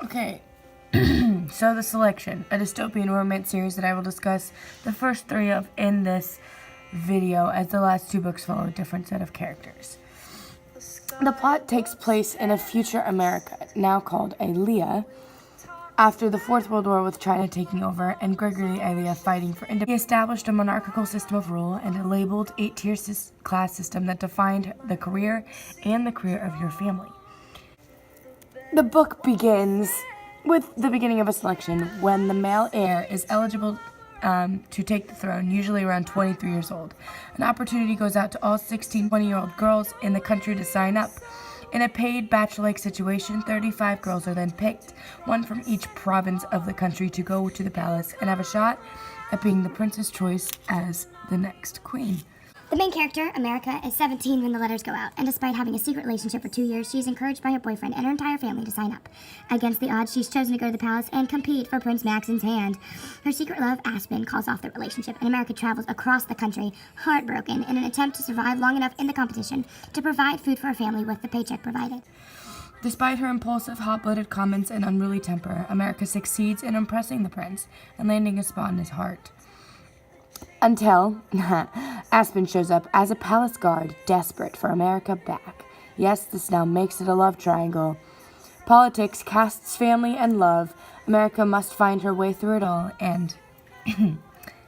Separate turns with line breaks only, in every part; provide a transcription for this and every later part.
Okay, so The Selection, a dystopian romance series that I will discuss the first three of in this video, as the last two books follow a different set of characters. The plot takes place in a future America, now called Alea, after the Fourth World War with China taking over and Gregory Alea fighting for independence. He established a monarchical system of rule and a labeled 8-tier class system that defined the career and the career of your family. The book begins with the beginning of a selection when the male heir is eligible to take the throne, usually around 23 years old. An opportunity goes out to all 16, 20-year-old girls in the country to sign up. In a paid bachelor-like situation, 35 girls are then picked, one from each province of the country, to go to the palace and have a shot at being the prince's choice as the next queen.
The main character, America, is 17 when the letters go out, and despite having a secret relationship for 2 years, she's encouraged by her boyfriend and her entire family to sign up. Against the odds, she's chosen to go to the palace and compete for Prince Maxon's hand. Her secret love, Aspen, calls off the relationship, and America travels across the country, heartbroken, in an attempt to survive long enough in the competition to provide food for her family with the paycheck provided.
Despite her impulsive, hot-blooded comments and unruly temper, America succeeds in impressing the prince and landing a spot in his heart. Until Aspen shows up as a palace guard, desperate for America back. Yes, this now makes it a love triangle. Politics, castes, family, and love. America must find her way through it all and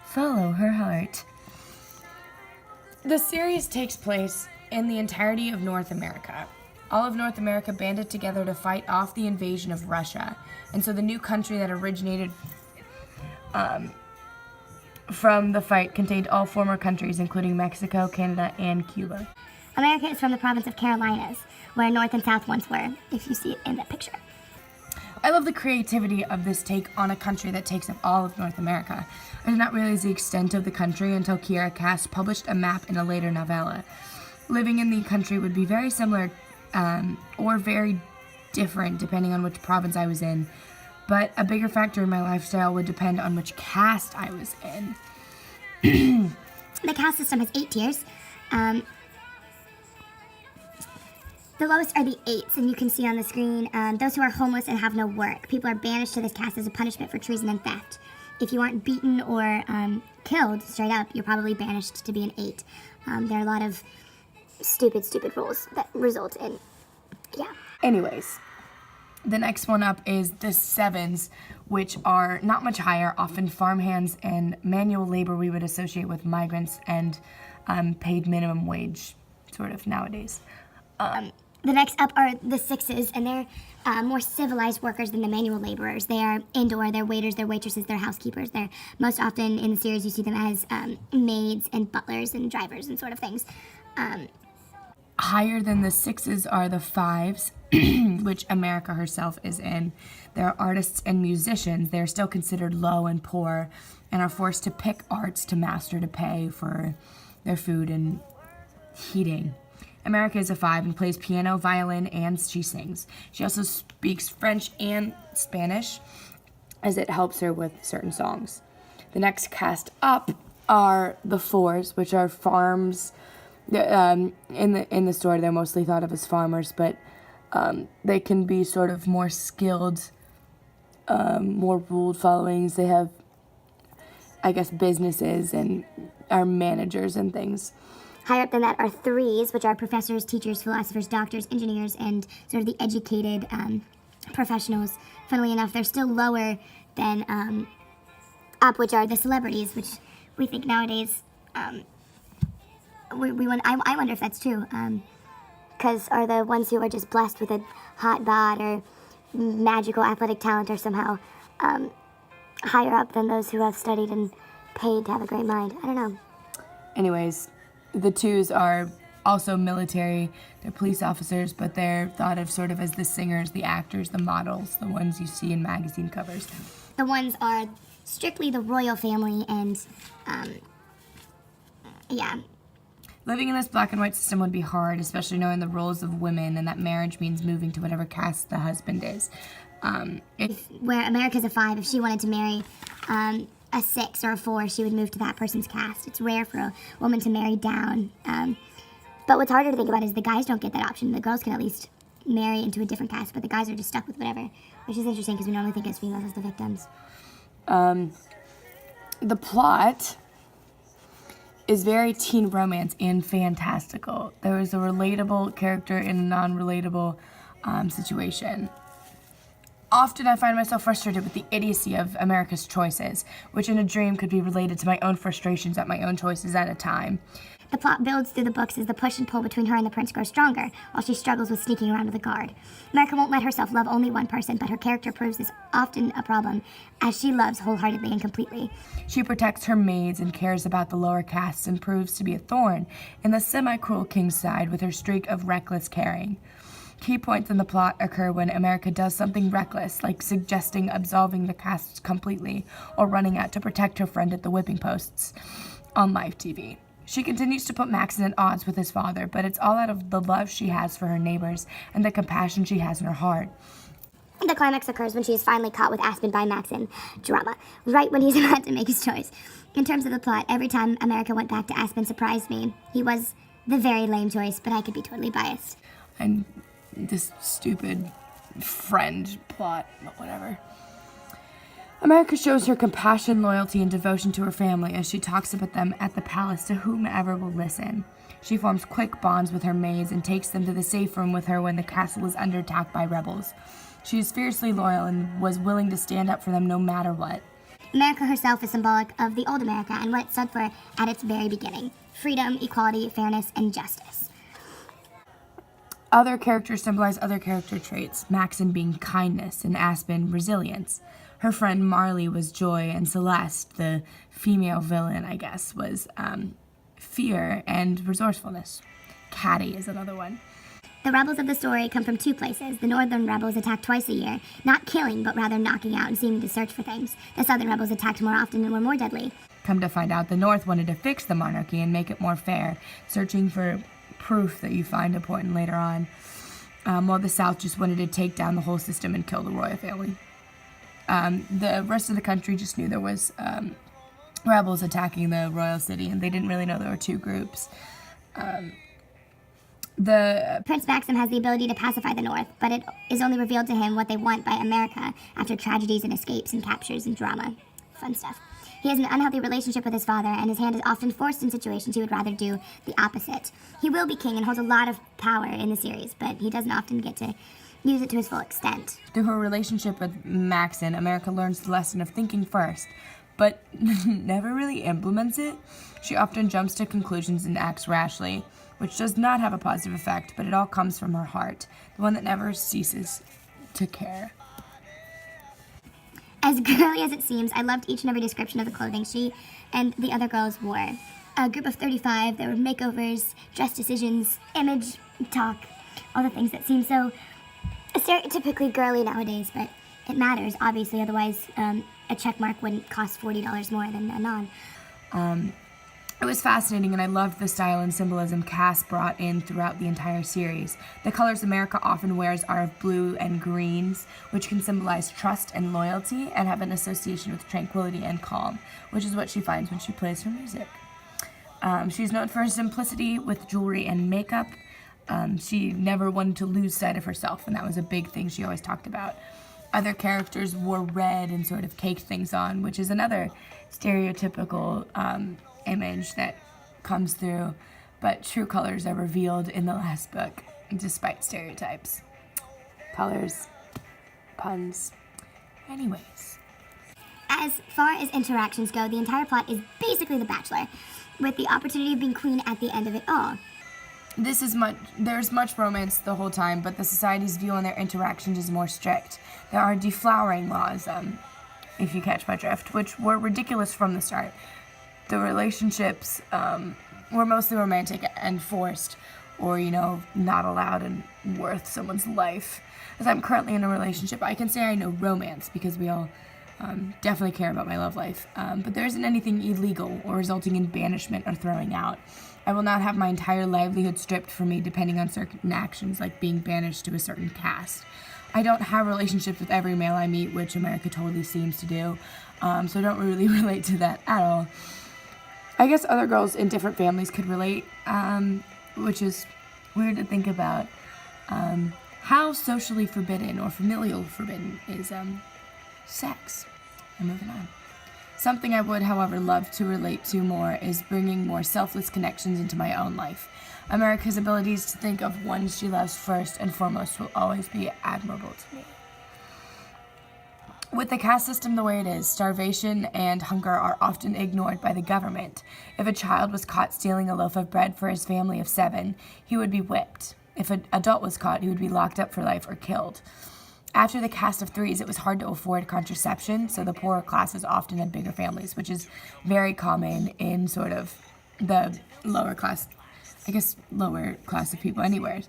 follow her heart. The series takes place in the entirety of North America. All of North America banded together to fight off the invasion of Russia. And so the new country that originated from the fight contained all former countries, including Mexico, Canada, and Cuba.
America is from the province of Carolinas, where North and South once were, if you see it in that picture.
I love the creativity of this take on a country that takes up all of North America. I did not realize the extent of the country until Kiera Cass published a map in a later novella. Living in the country would be very similar or very different depending on which province I was in. But a bigger factor in my lifestyle would depend on which caste I was in.
The caste system has 8 tiers. The lowest are the 8s, and you can see on the screen those who are homeless and have no work. People are banished to this caste as a punishment for treason and theft. If you aren't beaten or killed straight up, you're probably banished to be an 8. There are a lot of stupid rules that result in, yeah.
Anyways. The next one up is the 7s, which are not much higher, often farmhands and manual labor we would associate with migrants and paid minimum wage, sort of, nowadays.
The next up are the 6s, and they're more civilized workers than the manual laborers. They are indoor, they're waiters, they're waitresses, they're housekeepers. They're most often in the series you see them as maids and butlers and drivers and sort of things.
Higher than the 6s are the 5s, which America herself is in. They're artists and musicians. They're still considered low and poor and are forced to pick arts to master to pay for their food and heating. America is a 5 and plays piano, violin, and she sings. She also speaks French and Spanish, as it helps her with certain songs. The next caste up are the 4s, which are farms. In the story, they're mostly thought of as farmers, but they can be sort of more skilled, more ruled followings. They have, I guess, businesses and are managers and things.
Higher up than that are 3s, which are professors, teachers, philosophers, doctors, engineers, and sort of the educated professionals. Funnily enough, they're still lower than up, which are the celebrities, which we think nowadays, I wonder if that's true, because are the ones who are just blessed with a hot bod or magical athletic talent are somehow higher up than those who have studied and paid to have a great mind. I don't know.
Anyways, the 2s are also military. They're police officers, but they're thought of sort of as the singers, the actors, the models, the ones you see in magazine covers.
The 1s are strictly the royal family and, yeah.
Living in this black and white system would be hard, especially knowing the roles of women and that marriage means moving to whatever caste the husband is.
Where America's a 5, if she wanted to marry a 6 or a 4, she would move to that person's caste. It's rare for a woman to marry down. But what's harder to think about is the guys don't get that option. The girls can at least marry into a different cast, but the guys are just stuck with whatever, which is interesting because we normally think as females as the victims.
The plot is very teen romance and fantastical. There is a relatable character in a non-relatable situation. Often I find myself frustrated with the idiocy of America's choices, which in a dream could be related to my own frustrations at my own choices at a time.
The plot builds through the books as the push and pull between her and the prince grows stronger, while she struggles with sneaking around with a guard. America won't let herself love only one person, but her character proves this often a problem, as she loves wholeheartedly and completely.
She protects her maids and cares about the lower castes and proves to be a thorn in the semi-cruel king's side with her streak of reckless caring. Key points in the plot occur when America does something reckless, like suggesting absolving the castes completely or running out to protect her friend at the whipping posts on live TV. She continues to put Maxon at odds with his father, but it's all out of the love she has for her neighbors and the compassion she has in her heart.
The climax occurs when she is finally caught with Aspen by Maxon. Drama. Right when he's about to make his choice. In terms of the plot, every time America went back to Aspen surprised me. He was the very lame choice, but I could be totally biased.
And this stupid friend plot, but whatever. America shows her compassion, loyalty, and devotion to her family as she talks about them at the palace to whomever will listen. She forms quick bonds with her maids and takes them to the safe room with her when the castle is under attack by rebels. She is fiercely loyal and was willing to stand up for them no matter what.
America herself is symbolic of the old America and what it stood for at its very beginning. Freedom, equality, fairness, and justice.
Other characters symbolize other character traits, Maxon being kindness and Aspen resilience. Her friend Marley was joy, and Celeste, the female villain, I guess, was fear and resourcefulness. Caddy is another one.
The rebels of the story come from two places. The northern rebels attack twice a year, not killing, but rather knocking out and seeming to search for things. The southern rebels attacked more often and were more deadly.
Come to find out, the North wanted to fix the monarchy and make it more fair, searching for proof that you find important later on, while the South just wanted to take down the whole system and kill the royal family. The rest of the country just knew there was rebels attacking the royal city, and they didn't really know there were two groups.
Prince Maxim has the ability to pacify the North, but it is only revealed to him what they want by America after tragedies and escapes and captures and drama. Fun stuff. He has an unhealthy relationship with his father, and his hand is often forced in situations he would rather do the opposite. He will be king and holds a lot of power in the series, but he doesn't often get to use it to his full extent.
Through her relationship with Maxon, America learns the lesson of thinking first, but never really implements it. She often jumps to conclusions and acts rashly, which does not have a positive effect, but it all comes from her heart, the one that never ceases to care.
As girly as it seems, I loved each and every description of the clothing she and the other girls wore. A group of 35, there were makeovers, dress decisions, image, talk, all the things that seem so stereotypically girly nowadays, but it matters, obviously, otherwise a check mark wouldn't cost $40 more than a non.
It was fascinating, and I loved the style and symbolism Cass brought in throughout the entire series. The colors America often wears are of blue and greens, which can symbolize trust and loyalty and have an association with tranquility and calm, which is what she finds when she plays her music. She's known for her simplicity with jewelry and makeup. She never wanted to lose sight of herself, and that was a big thing she always talked about. Other characters wore red and sort of caked things on, which is another stereotypical image that comes through, but true colors are revealed in the last book, despite stereotypes. Colors, puns. Anyways.
As far as interactions go, the entire plot is basically The Bachelor, with the opportunity of being queen at the end of it all.
There's much romance the whole time, but the society's view on their interactions is more strict. There are deflowering laws, if you catch my drift, which were ridiculous from the start. The relationships were mostly romantic and forced, or, not allowed and worth someone's life. As I'm currently in a relationship, I can say I know romance because we all definitely care about my love life. But there isn't anything illegal or resulting in banishment or throwing out. I will not have my entire livelihood stripped from me depending on certain actions, like being banished to a certain caste. I don't have relationships with every male I meet, which America totally seems to do, so I don't really relate to that at all. I guess other girls in different families could relate, which is weird to think about. How socially forbidden or familial forbidden is sex? And moving on. Something I would, however, love to relate to more is bringing more selfless connections into my own life. America's abilities to think of one she loves first and foremost will always be admirable to me. With the caste system the way it is, starvation and hunger are often ignored by the government. If a child was caught stealing a loaf of bread for his family of 7, he would be whipped. If an adult was caught, he would be locked up for life or killed. After the caste of 3s, it was hard to afford contraception, so the poorer classes often had bigger families, which is very common in sort of the lower class of people anywhere.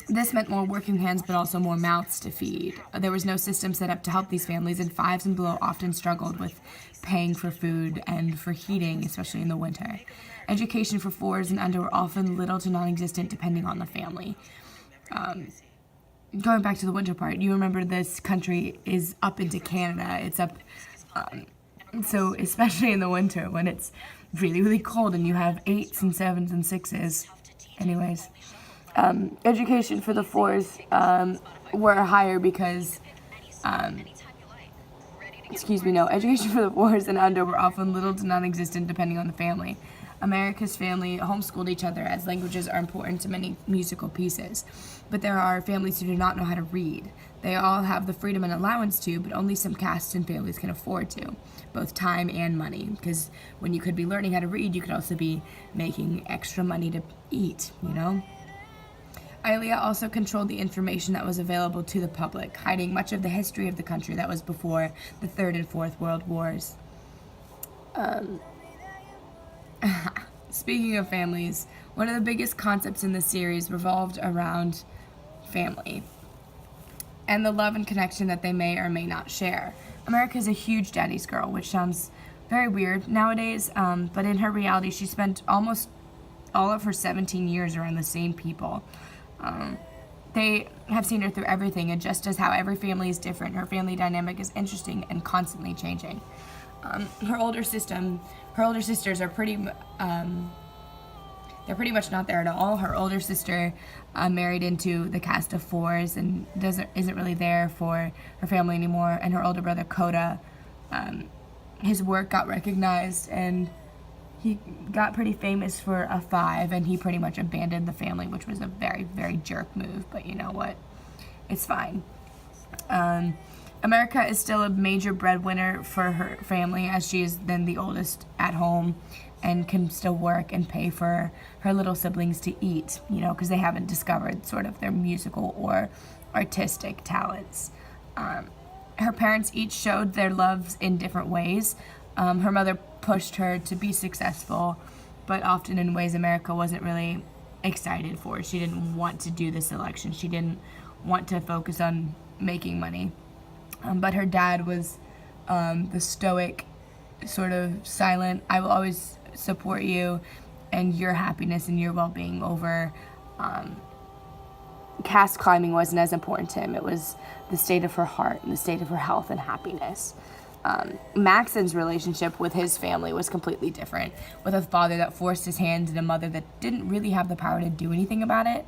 This meant more working hands, but also more mouths to feed. There was no system set up to help these families, and 5s and below often struggled with paying for food and for heating, especially in the winter. Education for 4s and under were often little to non-existent, depending on the family. Going back to the winter part, you remember this country is up into Canada. It's up, so especially in the winter when it's really, really cold and you have 8s and 7s and 6s. Anyways, education for the 4s were higher because, education for the 4s and under were often little to non-existent depending on the family. America's family homeschooled each other as languages are important to many musical pieces. But there are families who do not know how to read. They all have the freedom and allowance to, but only some castes and families can afford to, both time and money. Because when you could be learning how to read, you could also be making extra money to eat, you know? Ilea also controlled the information that was available to the public, hiding much of the history of the country that was before the Third and Fourth World Wars. Speaking of families, one of the biggest concepts in the series revolved around family and the love and connection that they may or may not share. America is a huge daddy's girl, which sounds very weird nowadays, but in her reality, she spent almost all of her 17 years around the same people. They have seen her through everything, and just as how every family is different, her family dynamic is interesting and constantly changing. Her older sisters are they're pretty much not there at all. Her older sister married into the cast of 4s and isn't really there for her family anymore. And her older brother Coda, his work got recognized and he got pretty famous for a 5, and he pretty much abandoned the family, which was a very, very jerk move. But you know what? It's fine. America is still a major breadwinner for her family, as she is then the oldest at home and can still work and pay for her little siblings to eat, you know, because they haven't discovered sort of their musical or artistic talents. Her parents each showed their loves in different ways. Her mother pushed her to be successful, but often in ways America wasn't really excited for. She didn't want to do this election. She didn't want to focus on making money. But her dad was the stoic, sort of silent, I will always support you and your happiness and your well-being over caste climbing wasn't as important to him. It was the state of her heart and the state of her health and happiness. Maxon's relationship with his family was completely different, with a father that forced his hand and a mother that didn't really have the power to do anything about it,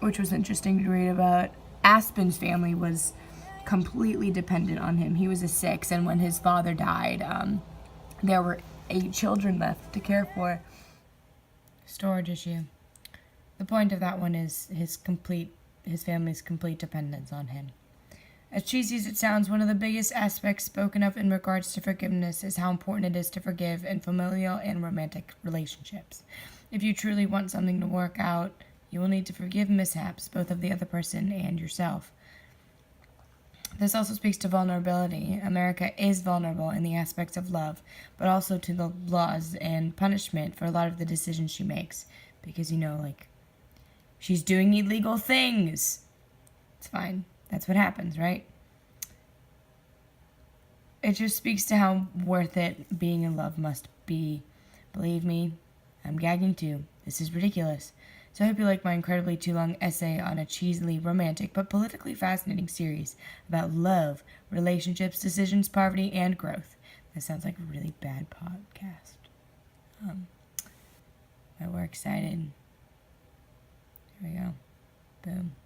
which was interesting to read about. Aspen's family was completely dependent on him. He was a 6, and when his father died, there were 8 children left to care for. Storage issue. The point of that one is his family's complete dependence on him. As cheesy as it sounds, one of the biggest aspects spoken of in regards to forgiveness is how important it is to forgive in familial and romantic relationships. If you truly want something to work out, you will need to forgive mishaps, both of the other person and yourself. This also speaks to vulnerability. America is vulnerable in the aspects of love, but also to the laws and punishment for a lot of the decisions she makes. Because, you know, like, she's doing illegal things. It's fine. That's what happens, right? It just speaks to how worth it being in love must be. Believe me, I'm gagging too. This is ridiculous. So I hope you like my incredibly too long essay on a cheesily romantic but politically fascinating series about love, relationships, decisions, poverty, and growth. That sounds like a really bad podcast. But we're excited. There you go. Boom.